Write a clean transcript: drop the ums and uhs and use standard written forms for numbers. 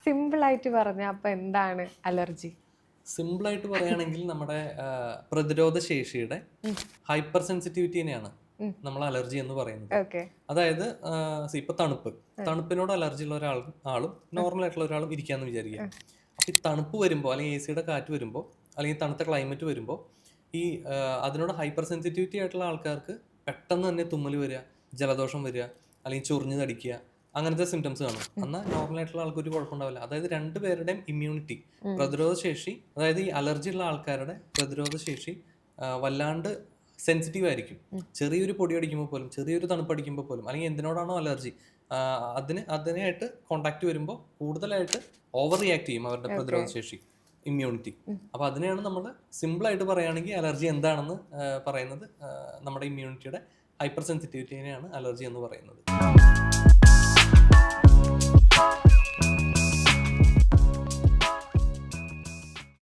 Simple ആയിട്ട് പറഞ്ഞ അപ്പൊ എന്താണ് അലർജി? സിമ്പിളായിട്ട് പറയുകയാണെങ്കിൽ നമ്മുടെ പ്രതിരോധ ശേഷിയുടെ ഹൈപ്പർ സെൻസിറ്റിവിറ്റിനെയാണ് നമ്മൾ അലർജി എന്ന് പറയുന്നത്. ഓക്കെ. അതായത് ഇപ്പൊ തണുപ്പിനോട് അലർജി ഉള്ള ആളും നോർമൽ ആയിട്ടുള്ള ഒരാളും ഇരിക്കാന്ന് വിചാരിക്കുക. അപ്പൊ ഈ തണുപ്പ് വരുമ്പോൾ അല്ലെങ്കിൽ എ സിയുടെ കാറ്റ് വരുമ്പോൾ അല്ലെങ്കിൽ തണുത്ത ക്ലൈമറ്റ് വരുമ്പോൾ ഈ അതിനോട് ഹൈപ്പർ സെൻസിറ്റിവിറ്റി ആയിട്ടുള്ള ആൾക്കാർക്ക് പെട്ടെന്ന് തന്നെ തുമ്മൽ വരിക, ജലദോഷം വരിക, അല്ലെങ്കിൽ ചൊറിഞ്ഞ് തടിക്കുക, അങ്ങനത്തെ സിംറ്റംസ് കാണും. എന്നാൽ നോർമൽ ആയിട്ടുള്ള ആൾക്ക് ഒരു കുഴപ്പമുണ്ടാവില്ല. അതായത് രണ്ടുപേരുടെയും ഇമ്മ്യൂണിറ്റി, പ്രതിരോധ ശേഷി, അതായത് ഈ അലർജി ഉള്ള ആൾക്കാരുടെ പ്രതിരോധ ശേഷി വല്ലാണ്ട് സെൻസിറ്റീവ് ആയിരിക്കും. ചെറിയൊരു പൊടി അടിക്കുമ്പോൾ പോലും, ചെറിയൊരു തണുപ്പടിക്കുമ്പോൾ പോലും, അല്ലെങ്കിൽ എന്തിനോടാണോ അലർജി അതിനായിട്ട് കോണ്ടാക്ട് വരുമ്പോൾ കൂടുതലായിട്ട് ഓവർ റിയാക്ട് ചെയ്യും അവരുടെ പ്രതിരോധ ശേഷി, ഇമ്മ്യൂണിറ്റി. അപ്പൊ അതിനെയാണ് നമ്മൾ സിമ്പിളായിട്ട് പറയുകയാണെങ്കിൽ അലർജി എന്താണെന്ന് പറയുന്നത്. നമ്മുടെ ഇമ്മ്യൂണിറ്റിയുടെ ഹൈപ്പർ സെൻസിറ്റിവിറ്റിനെയാണ് അലർജി എന്ന് പറയുന്നത്.